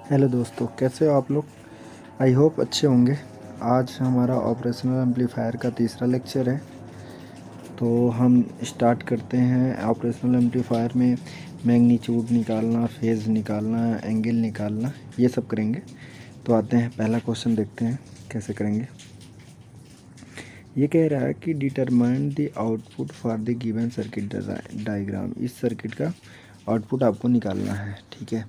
Hello दोस्तों, कैसे हो आप लोग। आई होप अच्छे होंगे। आज हमारा ऑपरेशनल एम्पलीफायर का तीसरा लेक्चर है। तो हम स्टार्ट करते हैं। ऑपरेशनल एम्पलीफायर में मैग्नीट्यूड निकालना, फेज़ निकालना, एंगल निकालना, ये सब करेंगे। तो आते हैं, पहला क्वेश्चन देखते हैं कैसे करेंगे। ये कह रहा है कि determine the output for the given circuit diagram. इस सर्किट का आउटपुट आपको निकालना है, ठीक है।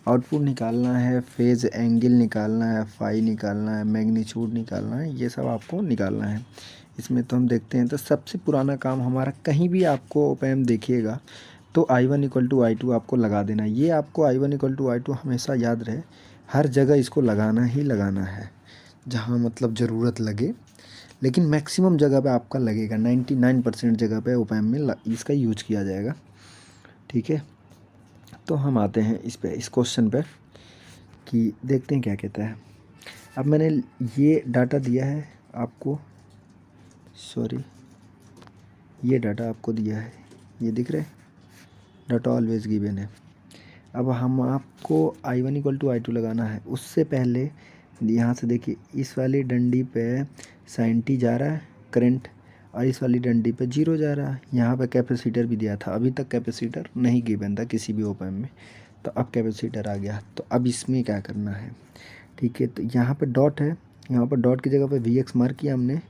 आउटपुट निकालना है, फेज़ एंगल निकालना है, फाई निकालना है, मैग्नीट्यूड निकालना है, ये सब आपको निकालना है। इसमें तो हम देखते हैं, तो सबसे पुराना काम हमारा, कहीं भी आपको ओपैम्प देखिएगा तो I1 इक्वल टू I2 आपको लगा देना है। ये आपको I1 इक्वल टू I2 हमेशा याद रहे, हर जगह इसको लगाना ही लगाना है, जहाँ मतलब ज़रूरत लगे। लेकिन मैक्सिमम जगह पे आपका लगेगा, 99% जगह पे ओपैम्प में इसका यूज किया जाएगा, ठीक है। तो हम आते हैं इस क्वेश्चन पे कि देखते हैं क्या कहता है। अब मैंने ये डाटा दिया है आपको, सॉरी, ये डाटा आपको दिया है, ये दिख रहा है, डाटा ऑलवेज गिवन है। अब हम आपको I1 इक्वल टू I2 लगाना है। उससे पहले यहाँ से देखिए, इस वाली डंडी पे sin t जा रहा है करंट, और इस वाली डंडी पे 0 जा रहा है। यहाँ पे कैपेसिटर भी दिया था, अभी तक कैपेसिटर नहीं गिवन था किसी भी ओपैम्प में, तो अब कैपेसिटर आ गया। तो अब इसमें क्या करना है, ठीक है। तो यहाँ पे डॉट है, यहाँ पर डॉट की जगह पे Vx मार्क किया हमने।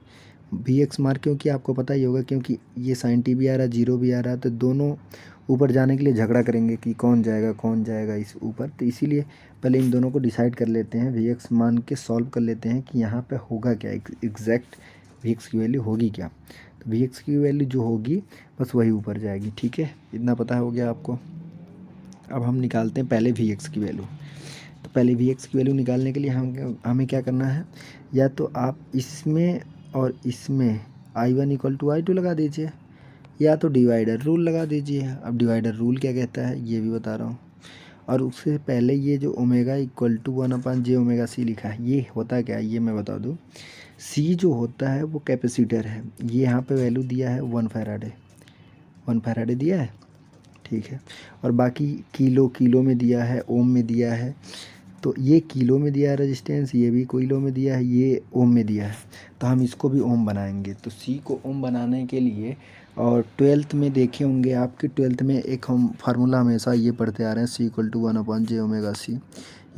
Vx मार्क क्योंकि आपको पता ही होगा, क्योंकि ये sin t भी आ रहा है, 0 भी आ रहा है, तो दोनों ऊपर जाने के लिए झगड़ा करेंगे कि कौन जाएगा इस ऊपर। तो इसीलिए पहले इन दोनों को डिसाइड कर लेते हैं, Vx मान के सॉल्व कर लेते हैं कि यहाँ पे होगा क्या, एग्जैक्ट Vx की वैल्यू होगी क्या। तो Vx की वैल्यू जो होगी बस वही ऊपर जाएगी, ठीक है। इतना पता हो गया आपको। अब हम निकालते हैं पहले Vx की वैल्यू। तो पहले Vx की वैल्यू निकालने के लिए हमें क्या करना है, या तो आप इसमें और इसमें I1 इक्वल टू I2 लगा दीजिए, या तो डिवाइडर रूल लगा दीजिए। अब डिवाइडर रूल क्या कहता है ये भी बता रहा हूँ। और उससे पहले ये जो omega equal to 1/j omega C लिखा है, ये होता क्या है ये मैं बता दूँ। सी जो होता है वो कैपेसिटर है। ये यहाँ पे वैल्यू दिया है 1 फैराडे, 1 फैराडे दिया है, ठीक है। और बाकी किलो में दिया है, ओम में दिया है। तो ये किलो में दिया है रेजिस्टेंस, ये भी किलो में दिया है, ये ओम में दिया है। तो हम इसको भी ओम बनाएंगे। तो सी को ओम बनाने के लिए, और 12th में देखे होंगे आपके, 12th में एक हम फार्मूला हमेशा ये पढ़ते आ रहे हैं, C equal to 1/j omega C.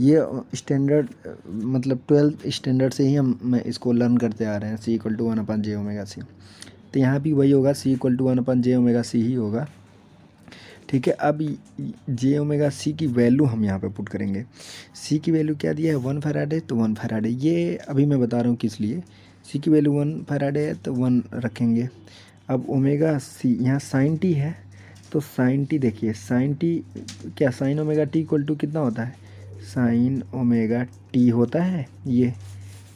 ये स्टैंडर्ड, मतलब 12th स्टैंडर्ड से ही हम इसको लर्न करते आ रहे हैं, C equal to 1/j omega C. तो यहाँ भी वही होगा, C equal to 1/j omega C ही होगा, ठीक है। अब जे ओमेगा सी की वैल्यू हम यहाँ पे पुट करेंगे। सी की वैल्यू क्या दिया है 1 फैराडे, तो 1 फैराडे, ये अभी मैं बता रहा हूँ किस लिए। सी की वैल्यू 1 फैराडे है तो 1 रखेंगे। अब ओमेगा सी यहाँ साइन टी है, तो साइन टी देखिए, साइन टी क्या, sine omega t equal to कितना होता है, साइन ओमेगा टी होता है ये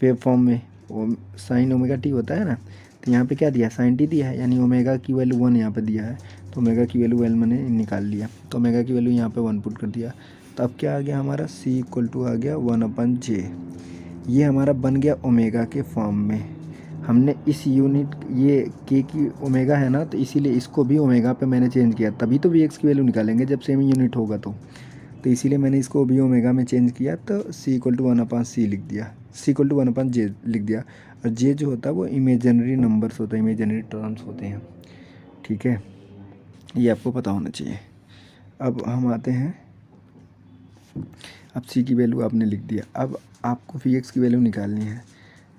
वेव फॉर्म में, साइन ओमेगा टी होता है ना। तो यहाँ पे क्या दिया, साइन टी दिया है, यानी ओमेगा की वैल्यू 1 यहाँ पे दिया है। तो ओमेगा की वैल्यू मैंने निकाल लिया, तो ओमेगा की वैल्यू यहाँ पे 1 पुट कर दिया। तो अब क्या आ गया हमारा, सी इक्वल टू आ गया 1/j। ये हमारा बन गया ओमेगा के फॉर्म में। हमने इस यूनिट, ये के की ओमेगा है ना, तो इसीलिए इसको भी ओमेगा पे मैंने चेंज किया, तभी तो Vx की वैल्यू निकालेंगे जब सेम यूनिट होगा। तो इसीलिए मैंने इसको भी ओमेगा में चेंज किया, तो सी इक्वल टू 1/c लिख दिया, सी इक्वल टू 1/j लिख दिया। और जे जो होता है वो इमेजिनरी नंबर्स होते हैं, इमेजिनरी टर्म्स होते हैं, ठीक है। ये आपको पता होना चाहिए। अब हम आते हैं, अब सी की वैल्यू आपने लिख दिया। अब आपको Vx की वैल्यू निकालनी है,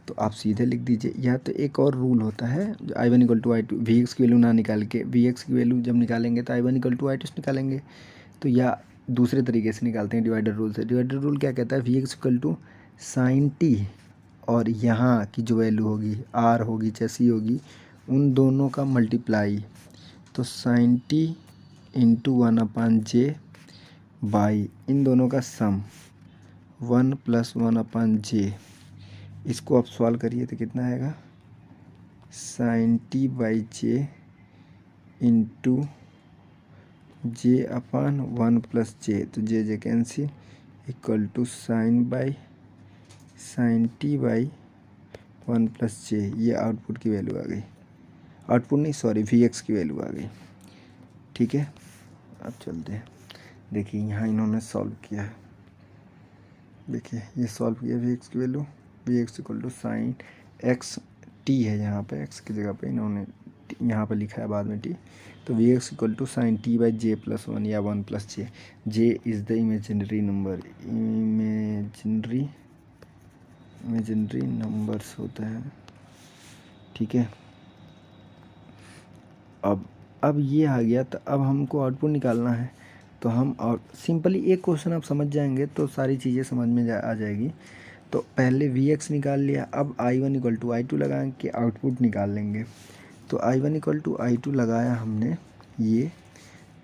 तो आप सीधे लिख दीजिए। या तो एक और रूल होता है, जो I1 equal to I2, Vx की वैल्यू ना निकाल के Vx की वैल्यू जब निकालेंगे तो I1 इक्वल टू I2 निकालेंगे। तो या दूसरे तरीके से निकालते हैं डिवाइडर रूल से। डिवाइडर रूल क्या कहता है, Vx equal to sine t, और यहाँ की जो वैल्यू होगी आर होगी चाहे सी होगी, उन दोनों का मल्टीप्लाई। तो sine t into 1/j by इन दोनों का सम 1 + 1/j। इसको आप सॉल्व करिए तो कितना आएगा, sine t by j into j/1 + j, तो j cancel, equal to sine by sine t by 1 + j। ये आउटपुट की वैल्यू आ गई, आउटपुट नहीं सॉरी, Vx की वैल्यू आ गई, ठीक है। अब चलते हैं, देखिए यहाँ इन्होंने सॉल्व किया है, देखिए ये सॉल्व किया, वी एक्स की value, V x equal to sine x t है, यहाँ पे एक्स की जगह पे इन्होंने यहाँ पे लिखा है बाद में टी, तो V x equal to sine t by j plus one या one plus j, j is the imaginary number, imaginary numbers होते हैं, ठीक है। अब ये आ गया, तो अब हमको आउटपुट निकालना है, तो हम और सिंपली एक क्वेश्चन आप समझ जाएंगे तो सारी चीज़ें समझ में आ जाएगी। तो पहले वी एक्स निकाल लिया, अब I one equal to I two लगा के आउटपुट निकाल लेंगे। तो I one equal to I two लगाया हमने ये,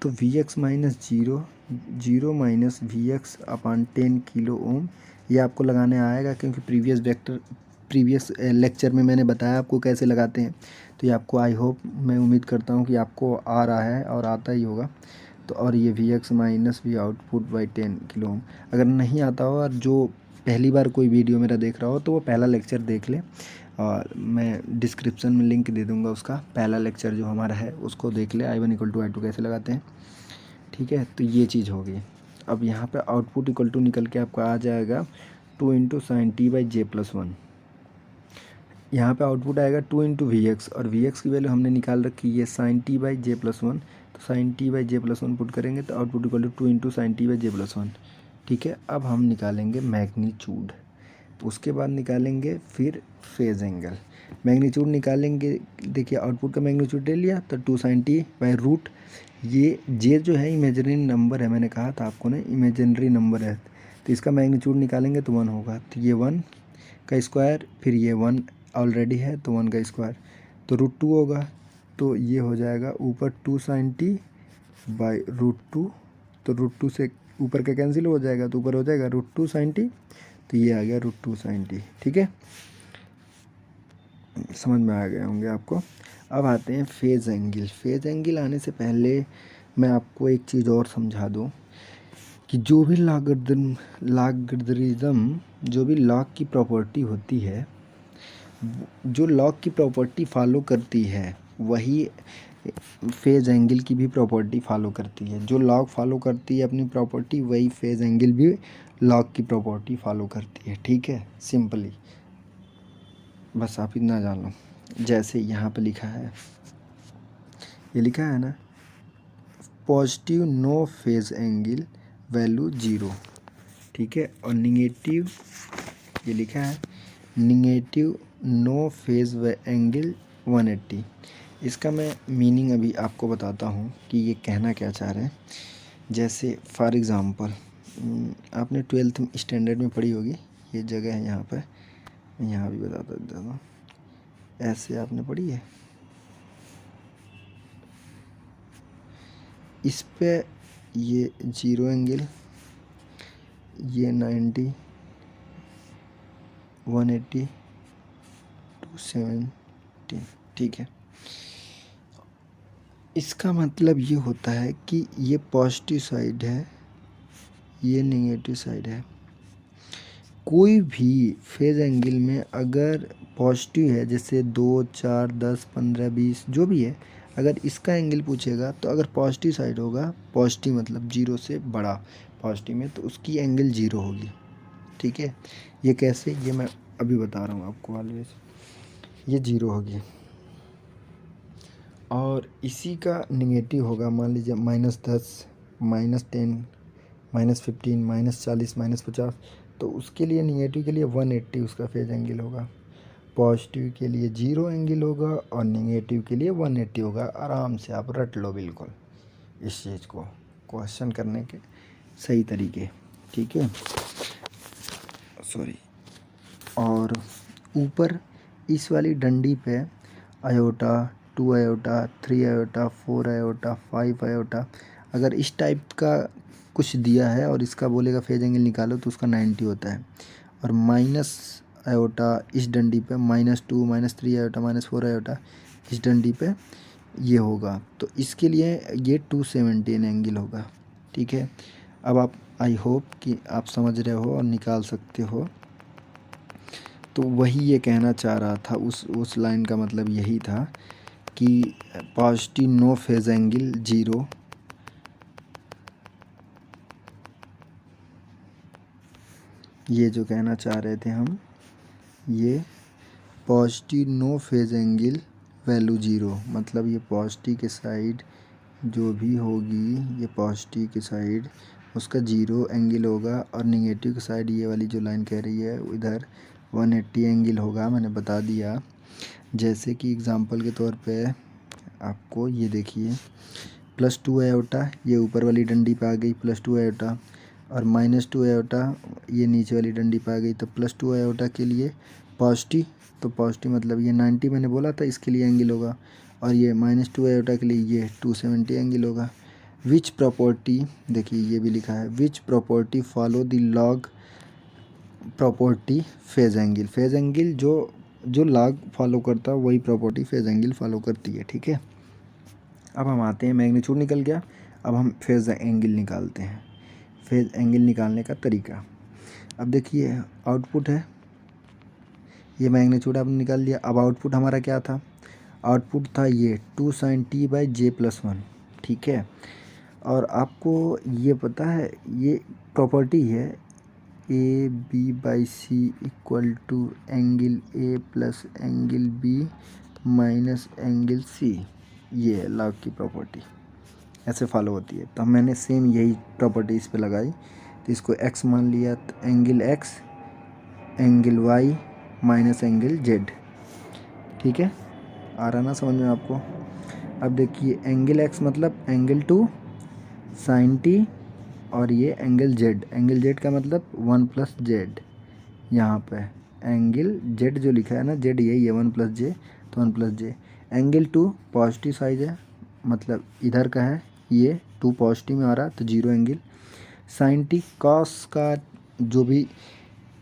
तो V x minus zero minus V x upon 10 kilo ohm, ये आपको लगाने आएगा क्योंकि प्रीवियस लेक्चर में मैंने बताया आपको कैसे लगाते हैं। तो ये आपको, आई होप, मैं उम्मीद करता हूँ कि आपको आ रहा है और आता ही होगा। तो और ये V x minus V output by 10 kilo ohm, अगर नहीं आता हो और जो पहली बार कोई वीडियो मेरा देख रहा हो तो वो पहला लेक्चर देख ले, और मैं डिस्क्रिप्शन में लिंक दे दूँगा उसका, पहला लेक्चर जो हमारा है उसको देख ले, I one equal to I two कैसे लगाते हैं, ठीक है। तो ये चीज़ होगी। अब यहाँ पे आउटपुट इक्वल टू निकल के आपका आ जाएगा 2 into sine t by j plus one, यहाँ पे आउटपुट आएगा 2 इंटू वी एक्स, और वी एक्स की वैल्यू हमने निकाल रखी है sine t by j plus one, तो sine t by j plus one put करेंगे तो output equal to 2 into sine t by j plus one, ठीक है। अब हम निकालेंगे मैग्नीट्यूड, उसके बाद निकालेंगे फिर फेज एंगल। मैग्नीट्यूड निकालेंगे, देखिए आउटपुट का मैग्नीट्यूड ले लिया तो 2 साइन टी बाई रूट, ये जे जो है इमेजिनरी नंबर है, मैंने कहा था आपको ना इमेजिनरी नंबर है, तो इसका मैग्नीट्यूड निकालेंगे तो 1 होगा, तो ये 1 का स्क्वायर, फिर ये 1 ऑलरेडी है तो 1 का स्क्वायर, तो रूट 2 होगा, तो ये हो जाएगा ऊपर 2 साइन टी बाई रूट 2, तो रूट 2 से ऊपर का कैंसिल हो जाएगा तो ऊपर हो जाएगा रूट 2 साइन टी, तो ये आ गया रूट 2 साइन टी, ठीक है। समझ में आ गए होंगे आपको। अब आते हैं फेज एंगल। फेज एंगल आने से पहले मैं आपको एक चीज़ और समझा दूं कि जो भी लॉगरिदम जो भी लॉग की प्रॉपर्टी होती है, जो लॉग की प्रॉपर्टी फॉलो करती है वही फेज एंगल की भी प्रॉपर्टी फॉलो करती है। जो लॉग फॉलो करती है अपनी प्रॉपर्टी, वही फेज एंगल भी लॉग की प्रॉपर्टी फॉलो करती है, ठीक है। सिंपली बस आप इतना जान लो। जैसे यहाँ पे लिखा है, ये लिखा है ना, positive no phase angle value 0, ठीक है। और निगेटिव, ये लिखा है निगेटिव नो फेज एंगल 180। इसका मैं मीनिंग अभी आपको बताता हूँ कि ये कहना क्या चाह रहे हैं। जैसे फॉर एग्ज़ाम्पल, आपने 12th स्टैंडर्ड में पढ़ी होगी, ये जगह है यहाँ पर, यहाँ भी बता देता हूँ, ऐसे आपने पढ़ी है, इस पे ये 0 एंगल, ये 90, 180, 270, ठीक है। इसका मतलब ये होता है कि ये पॉजिटिव साइड है, ये नेगेटिव साइड है। कोई भी फेज एंगल में अगर पॉजिटिव है, जैसे 2, 4, 10, 15, 20 जो भी है, अगर इसका एंगल पूछेगा तो अगर पॉजिटिव साइड होगा, पॉजिटिव मतलब 0 से बड़ा पॉजिटिव में, तो उसकी एंगल 0 होगी, ठीक है। ये कैसे, ये मैं अभी बता रहा हूँ आपको, ऑलवेज ये 0 होगी। और इसी का निगेटिव होगा, मान लीजिए -10, -10, -15, -40, -50, तो उसके लिए निगेटिव के लिए 180 उसका फेज एंगल होगा, पॉजिटिव के लिए 0 एंगल होगा और निगेटिव के लिए 180 होगा। आराम से आप रट लो बिल्कुल इस चीज़ को, क्वेश्चन करने के सही तरीके, ठीक है, सॉरी। और ऊपर इस वाली डंडी पे iota, 2 iota, 3 iota, 4 iota, 5 iota, अगर इस टाइप का कुछ दिया है और इसका बोलेगा फेज एंगल निकालो तो उसका 90 होता है। और माइनस आयोटा इस डंडी पे, -2, -3 आयोटा, -4 आयोटा इस डंडी पे ये होगा, तो इसके लिए ये 270 एंगल होगा, ठीक है। अब आप, आई होप कि आप समझ रहे हो और निकाल सकते हो। तो वही ये कहना चाह रहा था, उस लाइन का मतलब यही था कि पॉजिटिव नो फेज एंगल 0, ये जो कहना चाह रहे थे हम, ये positive no phase angle value zero, मतलब ये पॉजिटिव के साइड जो भी होगी, ये पॉजिटिव की साइड उसका ज़ीरो एंगल होगा, और निगेटिव की साइड ये वाली जो लाइन कह रही है इधर 180 एंगल होगा। मैंने बता दिया। जैसे कि एग्ज़ाम्पल के तौर पे आपको ये देखिए, +2 आयोटा ये ऊपर वाली डंडी पे आ गई, +2 आयोटा, और -2 आयोटा ये नीचे वाली डंडी पे आ गई। तो +2 आयोटा के लिए पॉजिटिव, तो पॉजिटिव मतलब ये 90 मैंने बोला था इसके लिए एंगल होगा, और ये -2 आयोटा के लिए ये 270 एंगल होगा। विच प्रॉपर्टी, देखिए ये भी लिखा है, which property follow the log property phase angle. Phase angle जो लॉग फॉलो करता है वही प्रॉपर्टी फेज एंगल फॉलो करती है। ठीक है, अब हम आते हैं, मैग्नीट्यूड निकल गया, अब हम फेज एंगल निकालते हैं। फेज एंगल निकालने का तरीका, अब देखिए आउटपुट है, ये मैग्नीट्यूड आपने निकाल लिया। अब आउटपुट हमारा क्या था, आउटपुट था ये 2 sin t/j+1। ठीक है, और आपको ये पता है ये प्रॉपर्टी है AB/C = angle A plus angle B minus angle C, ये है लॉग की प्रॉपर्टी, ऐसे फॉलो होती है। तो मैंने सेम यही प्रॉपर्टी इस पे लगाई, तो इसको x मान लिया, तो angle x angle y minus angle z। ठीक है, आ रहा ना समझ में आपको। अब देखिए एंगल x मतलब एंगल 2 sin t, और ये एंगल z का मतलब 1 + z, यहाँ पे एंगल z जो लिखा है ना, z यही है 1 + j, तो 1 + j। एंगल 2 पॉजिटिव साइड है, मतलब इधर का है, ये 2 पॉजिटिव में आ रहा तो 0 एंगल। sin t cos का जो भी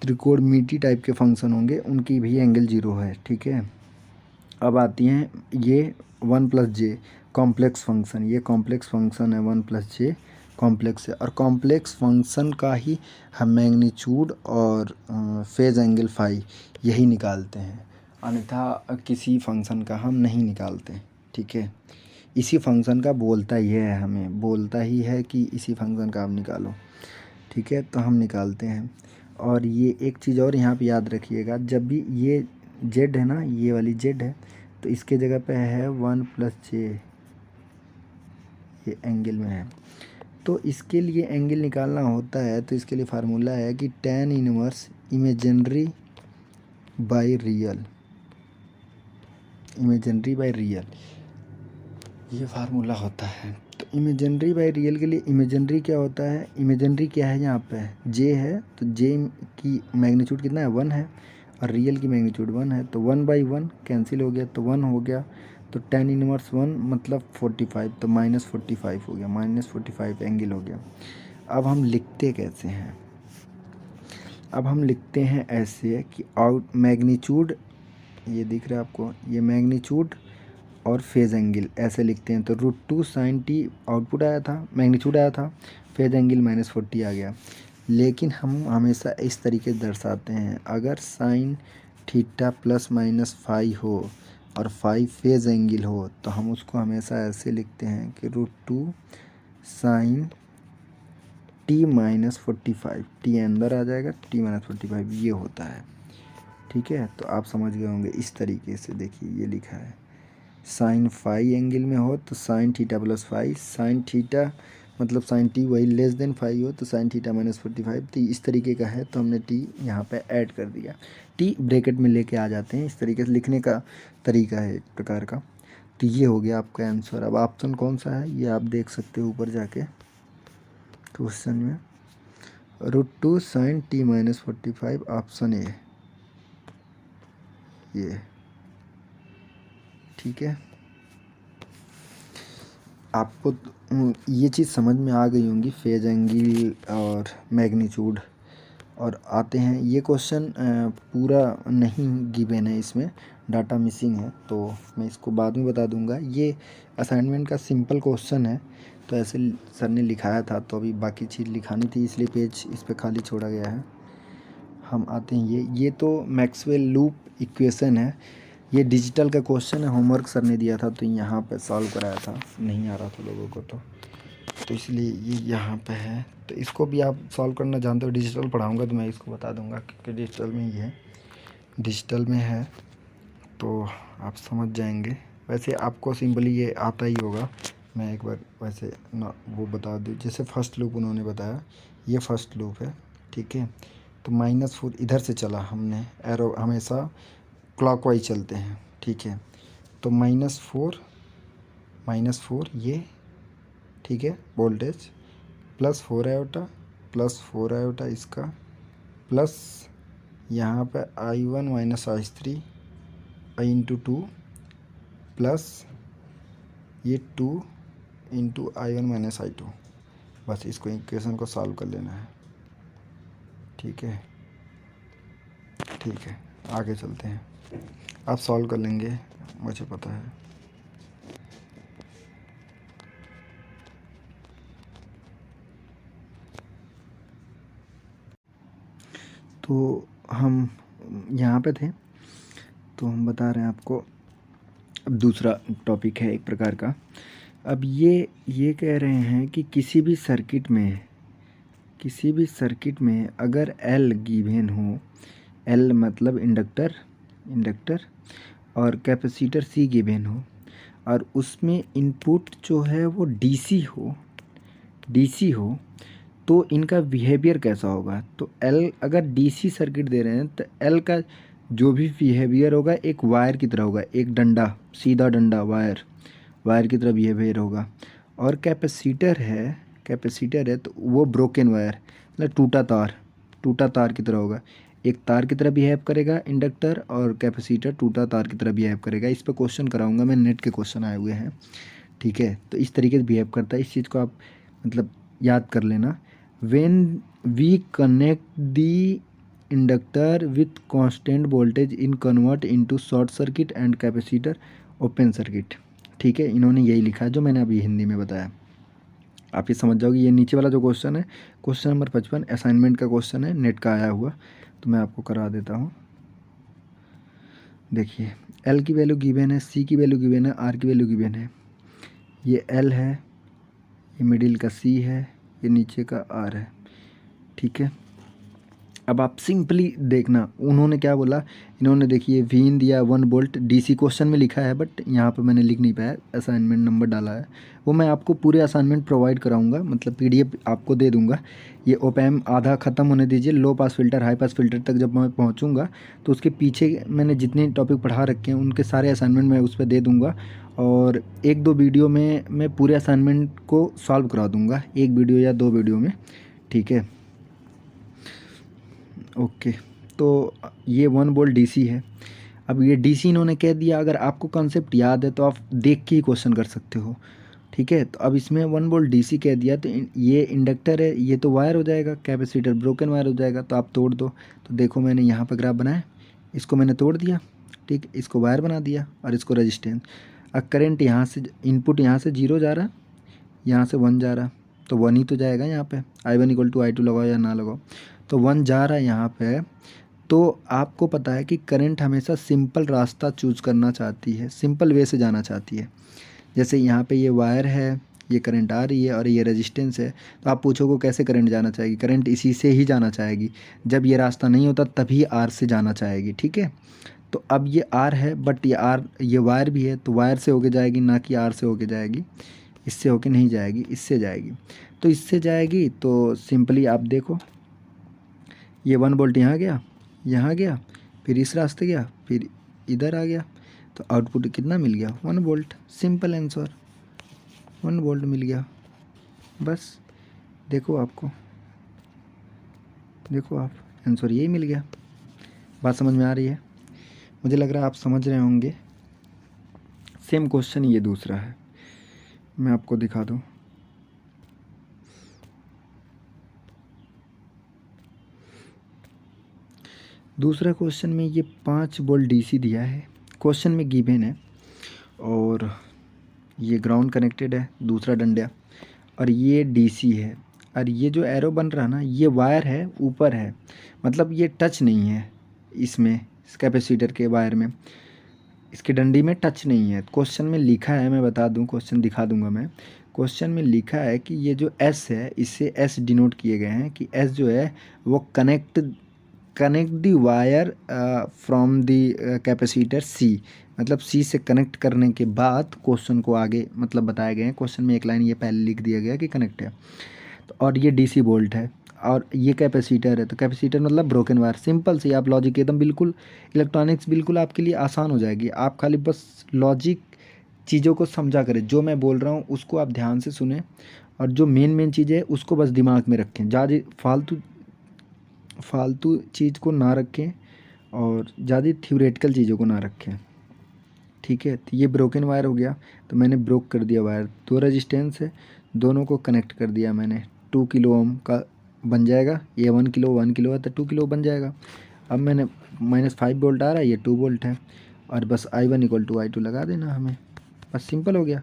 त्रिकोणमिति टाइप के फंक्शन होंगे उनकी भी एंगल 0 है। ठीक है, अब आती हैं ये 1 + j कॉम्प्लेक्स फंक्शन, ये कॉम्प्लेक्स फंक्शन है 1 + j कॉम्प्लेक्स है, और कॉम्प्लेक्स फंक्शन का ही हम मैग्नीट्यूड और फेज एंगल फाई यही निकालते हैं, अन्यथा किसी फंक्शन का हम नहीं निकालते। ठीक है, इसी फंक्शन का बोलता ही है, हमें बोलता ही है कि इसी फंक्शन का आप निकालो। ठीक है, तो हम निकालते हैं। और ये एक चीज़ और यहाँ पे याद रखिएगा, जब भी ये z है ना, ये वाली z है, तो इसके जगह पे है 1 + j, ये एंगल में है। तो इसके लिए एंगल निकालना होता है, तो इसके लिए फार्मूला है कि tan inverse imaginary by real, imaginary by real, ये फार्मूला होता है। तो इमेजिनरी बाई रियल के लिए इमेजिनरी क्या होता है, इमेजिनरी क्या है, यहाँ पे j है, तो j की मैग्नीट्यूड कितना है 1 है, और रियल की मैग्नीट्यूड 1 है, तो 1/1 कैंसिल हो गया, तो 1 हो गया, तो tan इनवर्स 1 मतलब 45, तो -45 हो गया, -45 एंगल हो गया। अब हम लिखते कैसे हैं, अब हम लिखते हैं ऐसे कि आउट मैग्नीट्यूड, ये दिख रहा है आपको, ये मैग्नीट्यूड और फेज एंगल ऐसे लिखते हैं। तो √2 sin t आउटपुट आया था, मैग्नीट्यूड आया था, फेज एंगल -40 आ गया। लेकिन हम हमेशा इस तरीके से दर्शाते हैं, अगर sin थीटा ±φ हो और फाई फेज एंगल हो, तो हम उसको हमेशा ऐसे लिखते हैं कि √2 sin t -45, t अंदर आ जाएगा, t -45 ये होता है। ठीक है, तो आप समझ गए होंगे इस तरीके से। देखिए ये लिखा है, साइन फाई एंगल में हो तो sine theta plus phi, sine theta मतलब साइन टी वही लेस देन फाई हो तो साइन थीटा -45, तो इस तरीके का है, तो हमने टी यहाँ पे ऐड कर दिया। टी ब्रैकेट में लेके आ जाते हैं, इस तरीके से लिखने का तरीका है एक प्रकार का। तो ये हो गया आपका आंसर। अब ऑप्शन कौन सा है ये आप देख सकते हो ऊपर जाके क्वेश्चन में, √2 sin t -45 ऑप्शन ए, ये ठीक है। आपको ये चीज़ समझ में आ गई होंगी, फेज एंगल और मैग्नीट्यूड। और आते हैं, ये क्वेश्चन पूरा नहीं गिवन है, इसमें डाटा मिसिंग है, तो मैं इसको बाद में बता दूंगा। ये असाइनमेंट का सिंपल क्वेश्चन है, तो ऐसे सर ने लिखाया था, तो अभी बाकी चीज़ लिखानी थी इसलिए पेज इस पर खाली छोड़ा गया है। हम आते हैं, ये तो मैक्सवेल लूप इक्वेशन है, ये डिजिटल का क्वेश्चन है, होमवर्क सर ने दिया था, तो यहाँ पे सॉल्व कराया था, नहीं आ रहा था लोगों को। तो तो इसलिए ये यहाँ पे है। तो इसको भी आप सॉल्व करना जानते हो, डिजिटल पढ़ाऊँगा तो मैं इसको बता दूँगा क्योंकि डिजिटल में ही है, डिजिटल में है तो आप समझ जाएंगे। वैसे आपको सिंपली ये आता ही होगा, मैं एक बार वैसे ना वो बता दूँ। जैसे फर्स्ट लूप उन्होंने बताया, ये फर्स्ट लूप है, ठीक है। तो -4 इधर से चला हमने, एरो हमेशा क्लॉकवाइज चलते हैं, ठीक है। तो -4 ये, ठीक है, वोल्टेज +4 आयोटा, +4 आयोटा इसका, प्लस यहाँ पे I1 - I3 I × 2 प्लस ये 2 × I1 - I2। बस इसको इक्वेशन को सॉल्व कर लेना है, ठीक है। ठीक है, आगे चलते हैं, आप सॉल्व कर लेंगे मुझे पता है। तो हम यहाँ पे थे, तो हम बता रहे हैं आपको, अब दूसरा टॉपिक है एक प्रकार का। अब ये कह रहे हैं कि किसी भी सर्किट में अगर L गिवन हो, L मतलब इंडक्टर और कैपेसिटर C गिवन हो, और उसमें इनपुट जो है वो DC हो, तो इनका बिहेवियर कैसा होगा। तो L अगर DC सर्किट दे रहे हैं तो L का जो भी बिहेवियर होगा एक वायर की तरह होगा, एक डंडा, सीधा डंडा वायर की तरह बिहेवियर होगा। और कैपेसिटर है तो वो ब्रोकन वायर, मतलब टूटा तार की तरह होगा। एक तार की तरह बिहेव करेगा इंडक्टर, और कैपेसिटर टूटा तार की तरह बिहेव करेगा। इस पर क्वेश्चन कराऊंगा मैं, नेट के क्वेश्चन आए हुए हैं, ठीक है। तो इस तरीके से बिहेव करता है, इस चीज़ को आप मतलब याद कर लेना। When we connect the inductor with constant voltage in convert into short circuit and capacitor open circuit, ठीक है। इन्होंने यही लिखा है जो मैंने अभी हिंदी में बताया, आप ये समझ जाओगे। ये नीचे वाला जो क्वेश्चन है, क्वेश्चन नंबर 55 असाइनमेंट का क्वेश्चन है, नेट का आया हुआ, तो मैं आपको करा देता हूँ। देखिए, L की वैल्यू गिवन है, C की वैल्यू गिवन है, R की वैल्यू गिवन है। ये L है, ये मिडिल का C है, ये नीचे का R है, ठीक है। अब आप सिंपली देखना उन्होंने क्या बोला। इन्होंने देखिए वीन दिया 1 वोल्ट, DC क्वेश्चन में लिखा है, बट यहाँ पे मैंने लिख नहीं पाया, असाइनमेंट नंबर डाला है। वो मैं आपको पूरे असाइनमेंट प्रोवाइड कराऊंगा, मतलब PDF आपको दे दूंगा। ये ओपैम आधा ख़त्म होने दीजिए, low pass filter high pass filter तक जब मैं पहुँचूँगा तो उसके पीछे मैंने जितने टॉपिक पढ़ा रखे हैं उनके सारे असाइनमेंट मैं उस पर दे दूँगा। और 1-2 वीडियो में मैं पूरे असाइनमेंट को सॉल्व करा दूँगा, 1 वीडियो या 2 वीडियो में, ठीक है। ओके, तो ये 1 वोल्ट DC है। अब ये DC इन्होंने कह दिया, अगर आपको कॉन्सेप्ट याद है तो आप देख के ही क्वेश्चन कर सकते हो, ठीक है। तो अब इसमें 1 वोल्ट DC कह दिया, तो ये इंडक्टर है, ये तो वायर हो जाएगा, कैपेसिटर ब्रोकन वायर हो जाएगा, तो आप तोड़ दो। तो देखो मैंने यहाँ पर ग्राफ बनाया, इसको मैंने तोड़ दिया, ठीक, इसको वायर बना दिया और इसको रजिस्टेंस। अब करेंट यहाँ से, इनपुट यहाँ से 0 जा रहा, यहाँ से 1 जा रहा, तो 1 ही तो जाएगा यहाँ पे। I1 = I2 लगाओ या ना लगाओ, तो 1 जा रहा है यहाँ पे। तो आपको पता है कि करंट हमेशा सिंपल रास्ता चूज़ करना चाहती है, सिंपल वे से जाना चाहती है। जैसे यहाँ पे ये वायर है, ये करंट आ रही है और ये रेजिस्टेंस है, तो आप पूछोगे कैसे करंट जाना चाहेगी, करंट इसी से ही जाना चाहेगी। जब ये रास्ता नहीं होता तभी R से जाना चाहेगी, ठीक है। तो अब ये R है, बट ये वायर भी है, तो वायर से होके जाएगी, ना कि R से होके जाएगी। इससे होके नहीं जाएगी, इससे जाएगी। तो इससे जाएगी तो सिंपली आप देखो, ये 1 वोल्ट यहाँ गया, फिर इस रास्ते गया, फिर इधर आ गया, तो आउटपुट कितना मिल गया, 1 वोल्ट। सिंपल आंसर, 1 वोल्ट मिल गया। बस देखो आप आंसर यही मिल गया। बात समझ में आ रही है? मुझे लग रहा है आप समझ रहे होंगे। सेम क्वेश्चन ये दूसरा है, मैं आपको दिखा दूँ। दूसरा क्वेश्चन में ये 5 वोल्ट DC दिया है, क्वेश्चन में गिवन है, और ये ग्राउंड कनेक्टेड है, दूसरा डंडा, और ये DC है। और ये जो एरो बन रहा ना, ये वायर है, ऊपर है, मतलब ये टच नहीं है इसमें, इस कैपेसिटर के वायर में, इसके डंडी में टच नहीं है। क्वेश्चन में लिखा है, मैं बता दूं, क्वेश्चन दिखा दूंगा मैं। क्वेश्चन में लिखा है कि ये जो एस है इससे एस डिनोट किए गए हैं कि एस जो है वो connect the wire from the capacitor C, मतलब सी से कनेक्ट करने के बाद क्वेश्चन को आगे मतलब बताए गए हैं। क्वेश्चन में एक लाइन ये पहले लिख दिया गया कि कनेक्ट है, तो और ये डीसी वोल्ट है और ये कैपेसिटर है, तो कैपेसिटर मतलब ब्रोकन वायर। सिंपल सी आप लॉजिक एकदम बिल्कुल, इलेक्ट्रॉनिक्स बिल्कुल आपके लिए आसान हो जाएगी। आप खाली बस लॉजिक चीज़ों को समझा करें, जो मैं बोल रहा हूँ उसको आप ध्यान से सुने और जो मेन चीज़ है उसको बस दिमाग में रखें, ज़्यादा फालतू चीज़ को ना रखें और ज़्यादा थ्योरेटिकल चीज़ों को ना रखें। ठीक है, तो ये ब्रोकन वायर हो गया, तो मैंने ब्रोक कर दिया वायर। दो रेजिस्टेंस है, दोनों को कनेक्ट कर दिया मैंने। 2 किलो ओम का बन जाएगा, ये 1 किलो है तो 2 किलो बन जाएगा। अब मैंने -5 वोल्ट आ रहा है, ये 2 वोल्ट है और बस I1 = I2 लगा देना हमें, बस सिंपल हो गया।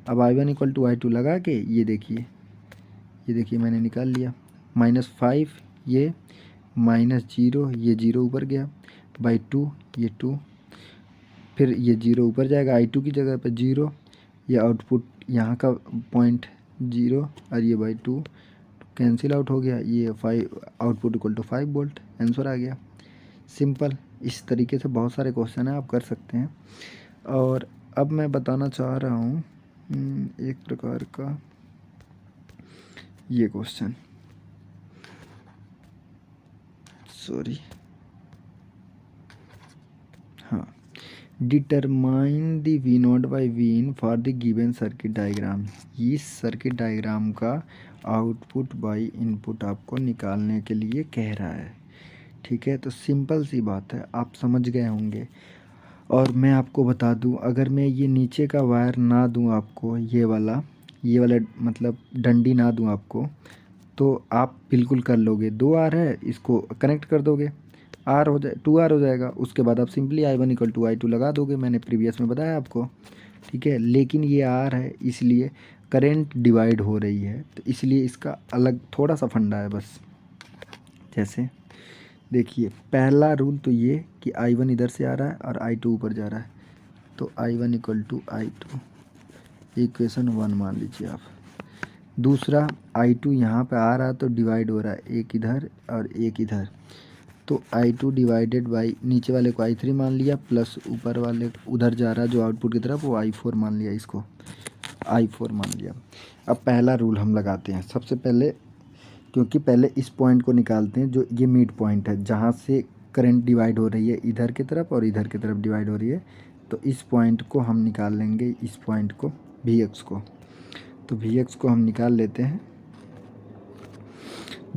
अब I1 = I2 लगा के ये देखिए मैंने निकाल लिया। -5 ये, -0 ये 0 ऊपर गया, /2 ये 2, फिर ये 0 ऊपर जाएगा I2 की जगह पे 0, ये आउटपुट यहाँ का पॉइंट 0 और ये /2 कैंसिल आउट हो गया, ये 5 आउटपुट = 5 वोल्ट, आंसर आ गया। सिंपल, इस तरीके से बहुत सारे क्वेश्चन हैं, आप कर सकते हैं। और अब मैं बताना चाह रहा हूँ एक प्रकार का ये क्वेश्चन, सॉरी, हाँ, determine the V0/Vin for the given circuit diagram. इस सर्किट डायग्राम का आउटपुट बाय इनपुट आपको निकालने के लिए कह रहा है। ठीक है, तो सिंपल सी बात है, आप समझ गए होंगे। और मैं आपको बता दूं, अगर मैं ये नीचे का वायर ना दूं आपको, ये वाला मतलब डंडी ना दूं आपको, तो आप बिल्कुल कर लोगे। 2 आर है, इसको कनेक्ट कर दोगे, आर हो जाए 2 आर हो जाएगा। उसके बाद आप सिंपली I1 = I2 लगा दोगे, मैंने प्रीवियस में बताया आपको। ठीक है, लेकिन ये आर है इसलिए करंट डिवाइड हो रही है, तो इसलिए इसका अलग थोड़ा सा फंडा है बस। जैसे देखिए, पहला रूल तो ये कि I1 इधर से आ रहा है और I2 ऊपर जा रहा है, तो I1 = I2, इक्वेशन 1 मान लीजिए आप। दूसरा, I2 यहाँ पे आ रहा है तो डिवाइड हो रहा है, एक इधर और एक इधर, तो I2 डिवाइडेड बाई नीचे वाले को I3 मान लिया, प्लस ऊपर वाले उधर जा रहा है जो आउटपुट की तरफ, वो I4 मान लिया, इसको I4 मान लिया। अब पहला रूल हम लगाते हैं सबसे पहले, क्योंकि पहले इस पॉइंट को निकालते हैं जो ये मिड पॉइंट है जहाँ से करंट डिवाइड हो रही है, इधर की तरफ और इधर की तरफ डिवाइड हो रही है, तो इस पॉइंट को हम निकाल लेंगे, इस पॉइंट को Vx को। तो Vx को हम निकाल लेते हैं।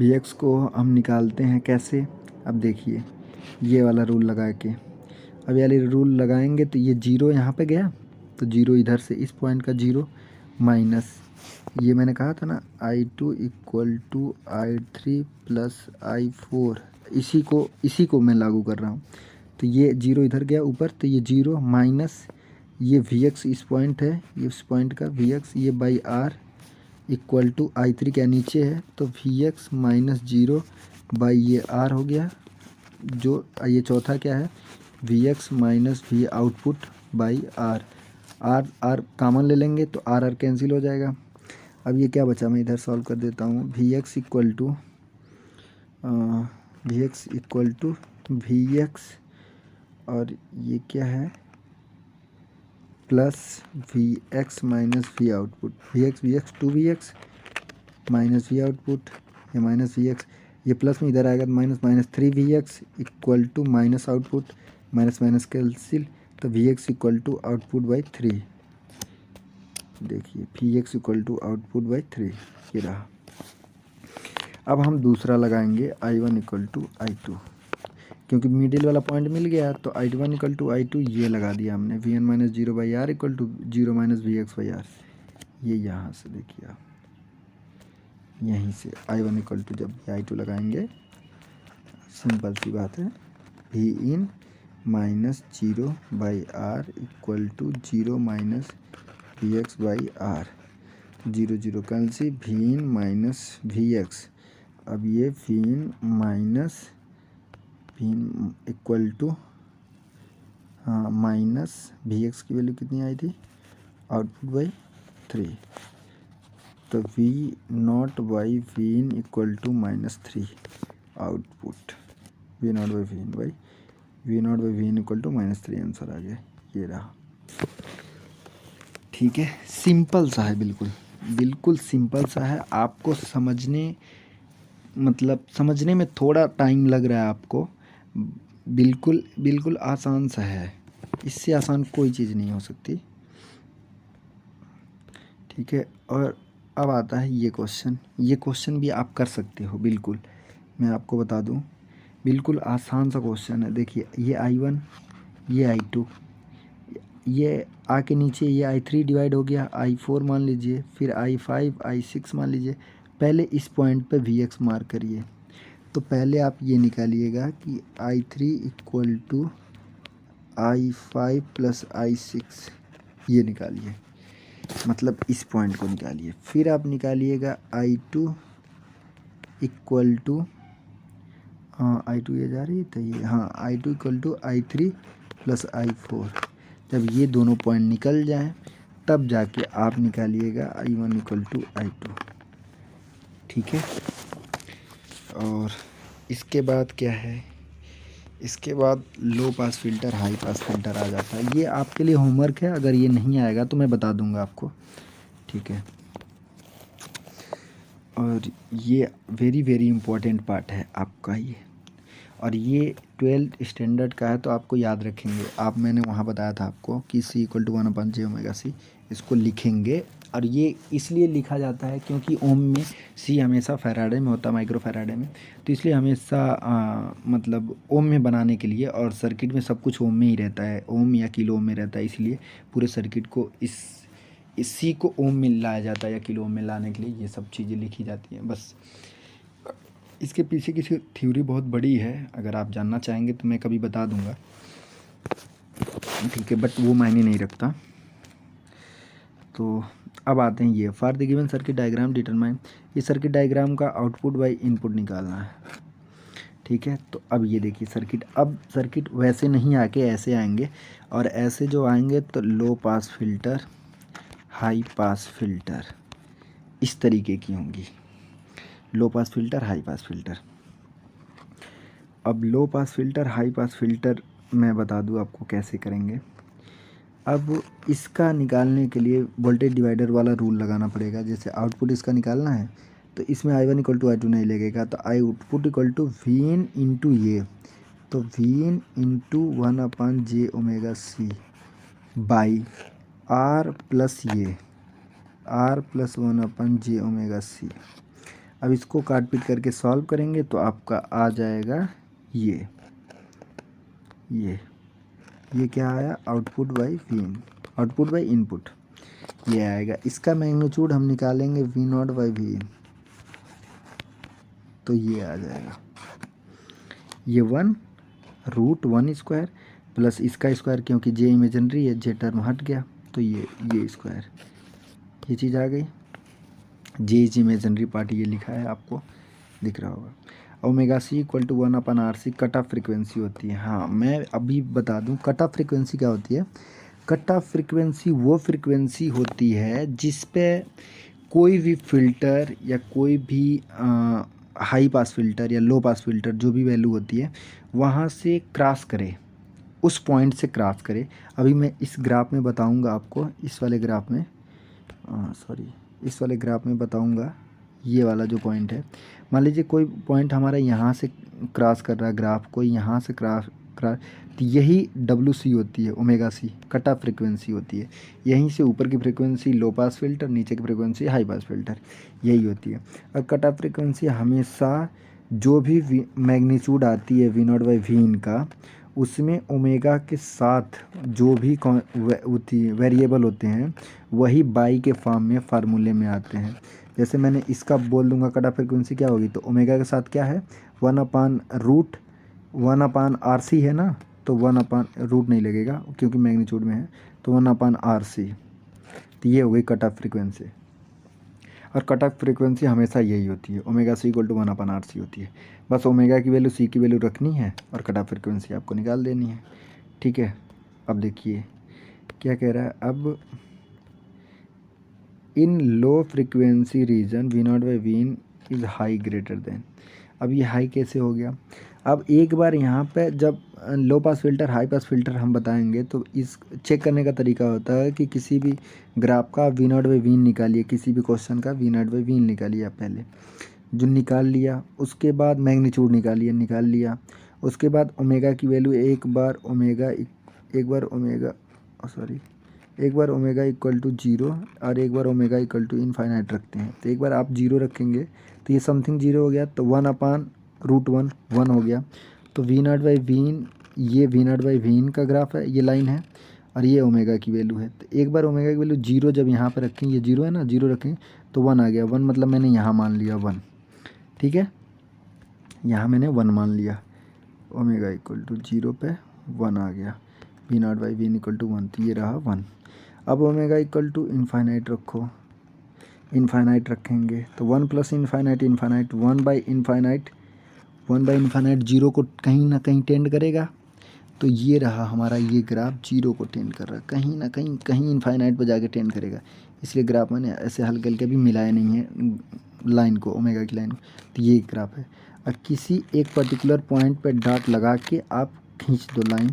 Vx को हम निकालते हैं कैसे, अब देखिए ये वाला रूल लगा के, अब ये वाला रूल लगाएंगे तो ये 0 यहाँ पे गया, तो 0 इधर से इस पॉइंट का 0 माइनस, ये मैंने कहा था ना I2 = I3 + I4, इसी को मैं लागू कर रहा हूँ। तो ये 0 इधर गया ऊपर, तो ये 0 माइनस ये Vx इस पॉइंट है, ये इस पॉइंट का Vx, ये /R = I3 क्या नीचे है, तो Vx - 0 ये R हो गया, जो ये चौथा क्या है, Vx - V output R। R common ले लेंगे तो R कैंसिल हो जाएगा। अब ये क्या बचा, मैं इधर सॉल्व कर देता हूँ। Vx = Vx और ये क्या है, plus Vx - V output, Vx 2Vx minus V output, ये माइनस Vx, ये प्लस में इधर आएगा तो minus 3Vx = minus output, minus minus cancel, तो Vx = आउटपुट/3। देखिए Vx = आउटपुट/3, ये रहा। अब हम दूसरा लगाएंगे I1 = I2, क्योंकि मिडिल वाला पॉइंट मिल गया, तो I1 = I2 ये लगा दिया हमने। Vn - 0/R = 0 - Vx/R, ये यहाँ से देखिए आप, यहीं से I1 = जब I2 लगाएंगे, सिंपल सी बात है, Vin - 0/R = 0 - Vx/R, 0 0 cancel, Vin - Vx, अब ये Vin = हाँ माइनस Vx की वैल्यू कितनी आई थी, आउटपुट/3, तो V naught by V in equal to -3 output, V naught by V in equal to -3 answer आ गया, ये रहा। ठीक है, सिंपल सा है, बिल्कुल बिल्कुल सिंपल सा है। आपको समझने में थोड़ा टाइम लग रहा है आपको, बिल्कुल बिल्कुल आसान सा है, इससे आसान कोई चीज़ नहीं हो सकती। ठीक है, और अब आता है ये क्वेश्चन भी आप कर सकते हो, बिल्कुल मैं आपको बता दूं, बिल्कुल आसान सा क्वेश्चन है। देखिए ये I1, ये I2, ये आके नीचे ये I3 डिवाइड हो गया, I4 मान लीजिए, फिर I5 I6 मान लीजिए। पहले इस पॉइंट पे Vx मार्क करिए। तो पहले आप ये निकालिएगा कि I3 equal to I5 plus I6, ये निकालिए, मतलब इस पॉइंट को निकालिए। फिर आप निकालिएगा I2 इक्वल टू, हाँ I2 ये जा रही है तो ये, हाँ I2 equal to I3 plus I4। जब ये दोनों पॉइंट निकल जाएं तब जाके आप निकालिएगा I1 इक्वल टू I2। ठीक है, और इसके बाद क्या है, इसके बाद low pass filter high pass filter आ जाता है। ये आपके लिए होमवर्क है, अगर ये नहीं आएगा तो मैं बता दूंगा आपको। ठीक है, और ये वेरी वेरी इम्पोर्टेंट पार्ट है आपका ये, और ये 12th स्टैंडर्ड का है तो आपको याद रखेंगे आप। मैंने वहाँ बताया था आपको कि C इक्वल टू 1/j⍵c, इसको लिखेंगे। और ये इसलिए लिखा जाता है क्योंकि ओम में C हमेशा फैराडे में होता है, माइक्रो फैराडे में, तो इसलिए हमेशा मतलब ओम में बनाने के लिए, और सर्किट में सब कुछ ओम में ही रहता है, ओम या किलो ओम में रहता है, इसलिए पूरे सर्किट को इस C को ओम में लाया जाता है या किलो ओम में लाने के लिए ये सब चीज़ें लिखी जाती हैं। बस इसके पीछे की थ्योरी बहुत बड़ी है, अगर आप जानना चाहेंगे तो मैं कभी बता दूंगा। ठीक है, बट वो मायने नहीं रखता। तो अब आते हैं ये for the given circuit diagram determine, ये सर्किट डायग्राम का आउटपुट बाई इनपुट निकालना है। ठीक है, तो अब ये देखिए सर्किट, अब सर्किट वैसे नहीं आके ऐसे आएंगे, और ऐसे जो आएंगे तो low pass filter, high pass filter, इस तरीके की होंगी, low pass filter, high pass filter. अब low pass filter, high pass filter मैं बता दूं आपको कैसे करेंगे। अब इसका निकालने के लिए वोल्टेज डिवाइडर वाला रूल लगाना पड़ेगा। जैसे आउटपुट इसका निकालना है तो इसमें I1 इक्वल टू I2 नहीं लगेगा, तो output equal to Vin into ये, तो Vin into 1/j⍵c by R plus ये, R प्लस 1/j⍵c। अब इसको काट पीट करके सॉल्व करेंगे तो आपका आ जाएगा ये क्या आया, output by Vin, output by input, ये आएगा। इसका मैग्नीट्यूड हम निकालेंगे V0 बाई Vin, तो ये आ जाएगा, ये 1√1² प्लस इसका स्क्वायर, क्योंकि J इमेजिनरी है, J टर्म हट गया, तो ये स्क्वायर, ये चीज़ आ गई। J इज इमेजिनरी पार्ट, ये लिखा है आपको दिख रहा होगा। ω/c equal to 1/RC cut off frequency होती है। हाँ, मैं अभी बता दूं कट ऑफ फ्रिक्वेंसी क्या होती है। कट ऑफ फ्रिक्वेंसी वो फ्रिक्वेंसी होती है जिस पे कोई भी फिल्टर या कोई भी हाई पास फिल्टर या लो पास फिल्टर जो भी वैल्यू होती है वहाँ से क्रॉस करे, उस पॉइंट से क्रॉस करे। अभी मैं इस ग्राफ में बताऊंगा आपको, इस वाले ग्राफ में इस वाले ग्राफ में बताऊंगा। ये वाला जो पॉइंट है, मान लीजिए कोई पॉइंट हमारा यहाँ से क्रॉस कर रहा है ग्राफ को, यहाँ से क्रॉस, तो यही WC होती है, ω/c कट ऑफ फ्रिक्वेंसी होती है। यहीं से ऊपर की फ्रिक्वेंसी लो पास फिल्टर, नीचे की फ्रिक्वेंसी हाई पास फिल्टर, यही होती है। और कट ऑफ फ्रिक्वेंसी हमेशा जो भी मैग्नीट्यूड आती है V0 बाई Vin का, उसमें ओमेगा के साथ जो भी वेरिएबल होते हैं वही बाई के फॉर्म में फार्मूले में आते हैं। जैसे मैंने इसका बोल दूंगा कट ऑफ फ्रिक्वेंसी क्या होगी, तो ओमेगा के साथ क्या है 1/√1/RC है ना, तो 1/रूट नहीं लगेगा क्योंकि मैग्नीट्यूड में है, तो 1/RC, तो ये हो गई कट ऑफ फ्रिक्वेंसी। और कट ऑफ फ्रिक्वेंसी हमेशा यही होती है, ω/c इक्वल टू 1/RC होती है। बस ओमेगा की वैल्यू C की वैल्यू रखनी है और कट ऑफ फ्रिक्वेंसी आपको निकाल देनी है। ठीक है, अब देखिए क्या कह रहा है। अब in low frequency region V naught by V in is high greater than. अब ये हाई कैसे हो गया? अब एक बार यहाँ पे जब low pass filter high pass filter हम बताएंगे तो इस चेक करने का तरीका होता है कि किसी भी ग्राफ का वी नॉट बाई वीन निकालिए, किसी भी क्वेश्चन का वी नॉट बाई वीन निकालिए। आप पहले जो निकाल लिया उसके बाद मैग्नीट्यूड निकाल लिया, उसके बाद ओमेगा की वैल्यू एक बार ओमेगा इक्वल टू जीरो और एक बार ओमेगा इक्वल टू इनफाइनाइट रखते हैं। तो एक बार आप जीरो रखेंगे तो ये समथिंग जीरो हो गया, तो 1/√1 1 हो गया। तो वी नॉट बाई वीन, ये वी नॉट बाई वीन का ग्राफ है, ये लाइन है, और ये ओमेगा की वैल्यू है। तो एक बार ओमेगा की वैल्यू जीरो जब यहाँ पर रखें, ये जीरो है ना, जीरो रखें तो 1 आ गया। 1 मतलब मैंने यहाँ मान लिया 1, ठीक है, यहाँ मैंने 1 मान लिया। ओमेगा इक्वल टू जीरो पे 1 आ गया, V naught by Vin equal to 1, तो ये रहा 1। अब ओमेगा इक्वल टू इनफाइनाइट रखो, इनफाइनाइट रखेंगे तो 1 plus infinite infinite, 1 by infinite zero को कहीं ना कहीं टेंड करेगा। तो ये रहा हमारा, ये ग्राफ जीरो को टेंड कर रहा है, कहीं ना कहीं इनफाइनाइट पर जाके टेंड करेगा। इसलिए ग्राफ मैंने ऐसे हल्के हल्के भी मिलाया नहीं है लाइन को, ओमेगा की लाइन को। तो ये ग्राफ है। और किसी एक पर्टिकुलर पॉइंट पर डॉट लगा के आप खींच दो लाइन,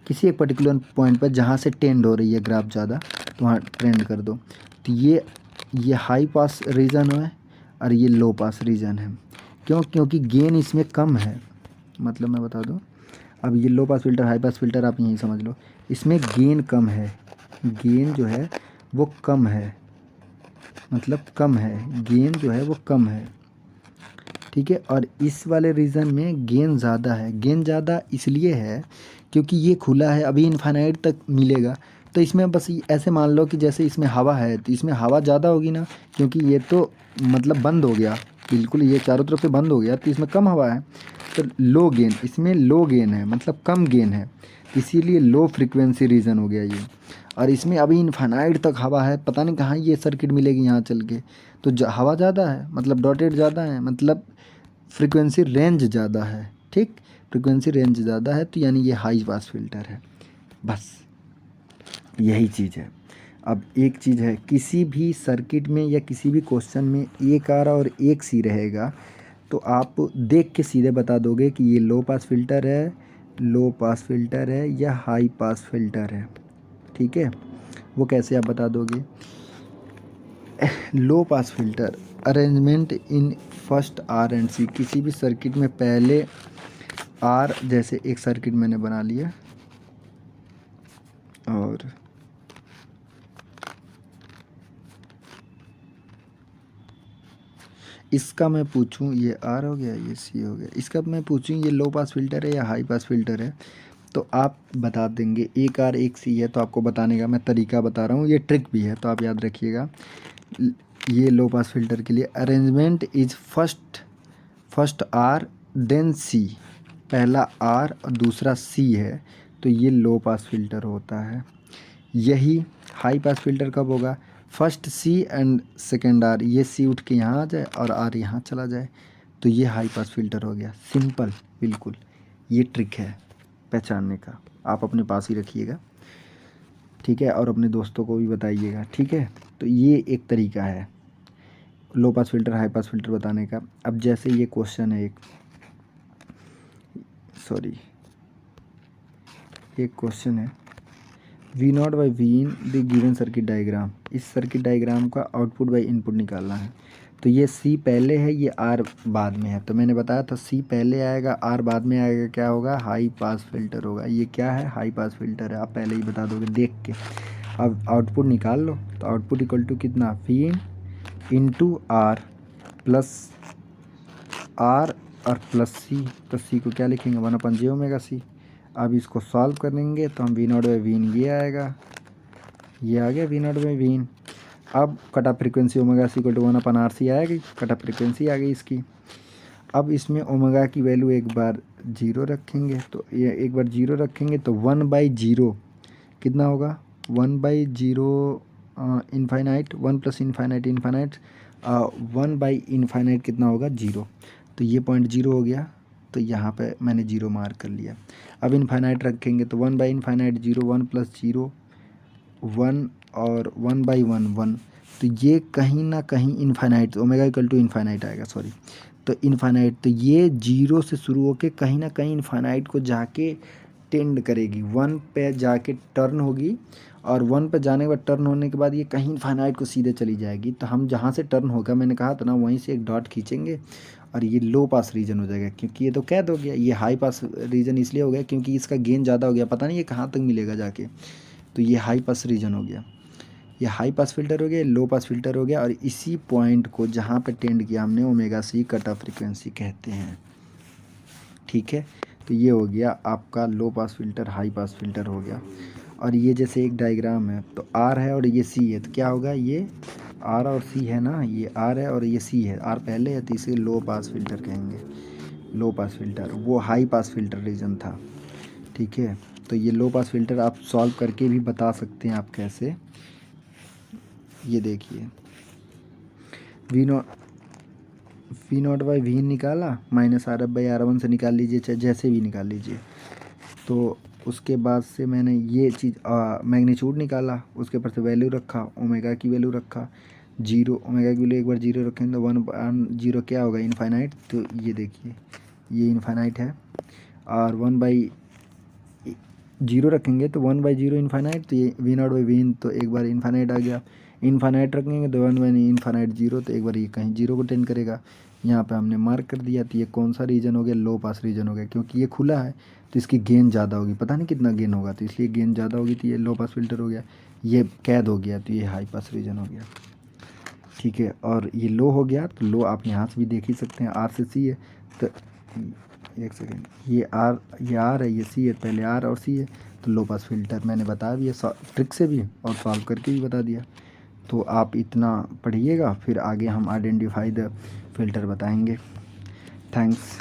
किसी एक पर्टिकुलर पॉइंट पर जहाँ से टेंड हो रही है ग्राफ ज़्यादा, तो वहाँ ट्रेंड कर दो। तो ये हाई पास रीजन है और ये लो पास रीजन है। क्यों? क्योंकि गेन इसमें कम है। मतलब मैं बता दूँ, अब ये low pass filter high pass filter आप यहीं समझ लो, इसमें गेन कम है, गेन जो है वो कम है, मतलब कम है, गेन जो है वो कम है, ठीक है। और इस वाले रीजन में गेन ज़्यादा है। गेन ज़्यादा इसलिए है क्योंकि ये खुला है, अभी इनफाइनाइट तक मिलेगा। तो इसमें बस ऐसे मान लो कि जैसे इसमें हवा है, तो इसमें हवा ज़्यादा होगी ना, क्योंकि ये तो मतलब बंद हो गया बिल्कुल, ये चारों तरफ से बंद हो गया, तो इसमें कम हवा है। तो लो गेन, इसमें लो गेन है, मतलब कम गेन है, इसीलिए लो फ्रिक्वेंसी रीजन हो गया ये। और इसमें अभी इनफाइनाइट तक हवा है, पता नहीं कहाँ ये सर्किट मिलेगी यहाँ चल के। तो हवा ज़्यादा है, मतलब डॉटेड ज़्यादा है, मतलब फ्रिक्वेंसी रेंज ज़्यादा है, ठीक, फ्रिक्वेंसी रेंज ज़्यादा है, तो यानी ये हाई पास फिल्टर है। बस यही चीज़ है। अब एक चीज़ है, किसी भी सर्किट में या किसी भी क्वेश्चन में एक आर और एक सी रहेगा, तो आप देख के सीधे बता दोगे कि ये लो पास फिल्टर है या हाई पास फिल्टर है, ठीक है। वो कैसे आप बता दोगे? Low pass filter arrangement in first R and C, किसी भी सर्किट में पहले आर, जैसे एक सर्किट मैंने बना लिया और इसका मैं पूछूं, ये आर हो गया, ये सी हो गया, इसका मैं पूछूं ये लो पास फिल्टर है या हाई पास फिल्टर है, तो आप बता देंगे। एक आर एक सी है तो आपको बताने का मैं तरीका बता रहा हूँ, ये ट्रिक भी है तो आप याद रखिएगा। ये लो पास फिल्टर के लिए arrangement is first R then C, पहला आर और दूसरा सी है, तो ये लो पास फिल्टर होता है। यही हाई पास फिल्टर कब होगा? First C and second R, ये सी उठ के यहाँ आ जाए और आर यहाँ चला जाए, तो ये हाई पास फिल्टर हो गया। सिंपल, बिल्कुल, ये ट्रिक है पहचानने का, आप अपने पास ही रखिएगा, ठीक है, और अपने दोस्तों को भी बताइएगा, ठीक है। तो ये एक तरीका है low pass filter high pass filter बताने का। अब जैसे ये क्वेश्चन है एक क्वेश्चन है, V naught by Vin the given circuit diagram, इस सर्किट डायग्राम का आउटपुट बाई इनपुट निकालना है। तो ये सी पहले है, ये आर बाद में है, तो मैंने बताया था सी पहले आएगा आर बाद में आएगा, क्या होगा? हाई पास फिल्टर होगा। ये क्या है? हाई पास फिल्टर है, आप पहले ही बता दोगे देख के। अब आउटपुट निकाल लो, तो आउटपुट इक्वल टू कितना? V into R plus R और प्लस सी, तो सी को क्या लिखेंगे? 1/j ओमेगा सी। अब इसको सॉल्व करेंगे तो हम वी नॉट बाई वीन, ये आएगा, ये आ गया वी नॉट बाई वीन। अब cut off frequency omega C equal to 1/RC आएगी, कट ऑफ फ्रिक्वेंसी आ गई इसकी। अब इसमें ओमेगा की वैल्यू एक बार जीरो रखेंगे, तो ये एक बार जीरो रखेंगे तो 1/0 कितना होगा? 1/0 इनफाइनाइट, 1 प्लस इनफाइनाइट इनफाइनाइट, 1/इनफाइनाइट कितना होगा? 0। तो ये पॉइंट 0 हो गया, तो यहाँ पे मैंने 0 मार्क कर लिया। अब इनफाइनाइट रखेंगे तो 1/इनफाइनाइट 0, 1 प्लस 0 1 और 1/1 1, तो ये कहीं ना कहीं infinite, omega equal to infinite आएगा, सॉरी, तो इनफाइनाइट, तो ये जीरो से शुरू होकर कहीं ना कहीं इनफाइनाइट को जाके टेंड करेगी, वन पे जाके टर्न होगी, और वन पे जाने के बाद टर्न होने के बाद ये कहीं इनफाइनाइट को सीधे चली जाएगी। तो हम जहाँ से टर्न होगा, मैंने कहा था ना, वहीं से एक डॉट खींचेंगे और ये लो पास रीजन हो जाएगा, क्योंकि ये तो कैद हो गया। ये हाई पास रीजन इसलिए हो गया क्योंकि इसका गेन ज़्यादा हो गया, पता नहीं ये कहाँ तक मिलेगा जाके, तो ये हाई पास रीजन हो गया, ये हाई पास फिल्टर हो गया, लो पास फिल्टर हो गया, और इसी पॉइंट को जहाँ पे टेंड किया हमने omega C cut off frequency कहते हैं। ठीक है, तो ये हो गया आपका low pass filter, high pass filter हो गया। और ये जैसे एक डायग्राम है, तो आर है और ये सी है, तो क्या होगा, ये आर और सी है ना, ये आर है और ये सी है, आर पहले है तो इसे लो पास फिल्टर कहेंगे, लो पास फिल्टर, वो हाई पास फिल्टर रीजन था। ठीक है, तो ये लो पास फिल्टर आप सॉल्व करके भी बता सकते हैं आप कैसे। ये देखिए, वी नॉट बाई वी निकाला, minus R F by R one से निकाल लीजिए, चाहे जैसे भी निकाल लीजिए। तो उसके बाद से मैंने ये चीज़ मैग्नीट्यूड निकाला, उसके ऊपर से वैल्यू रखा, ओमेगा की वैल्यू रखा, जीरो, ओमेगा की वैल्यू एक बार जीरो रखेंगे तो वन जीरो क्या होगा, इनफाइनाइट। तो ये देखिए, ये इनफाइनाइट है, और वन बाई जीरो रखेंगे तो वन बाई जीरो इनफाइनाइट, तो ये वी नॉट बाई वी इन, तो एक बार इनफाइनाइट आ गया। इनफाइनाइट रखेंगे तो वन बाई इनफाइनाइट जीरो, तो एक बार ये कहीं जीरो को टेंड करेगा। यहाँ पे हमने मार्क कर दिया, तो ये कौन सा रीजन हो गया, लो पास रीजन हो गया, क्योंकि ये खुला है तो इसकी गेन ज़्यादा होगी, पता नहीं कितना गेन होगा, तो इसलिए गेन ज़्यादा होगी, तो ये लो पास फिल्टर हो गया। ये कैद हो गया तो ये हाई पास रीजन हो गया। ठीक है, और ये लो हो गया, तो लो आप यहाँ से भी देख ही सकते हैं, आर से सी है, तो एक सेकेंड, ये आर है, ये सी है, पहले आर और सी है, तो लो पास फिल्टर मैंने बता दिया ट्रिक से भी और सॉल्व करके भी बता दिया। तो आप इतना पढ़िएगा, फिर आगे हम आइडेंटिफाई द फिल्टर बताएंगे। थैंक्स।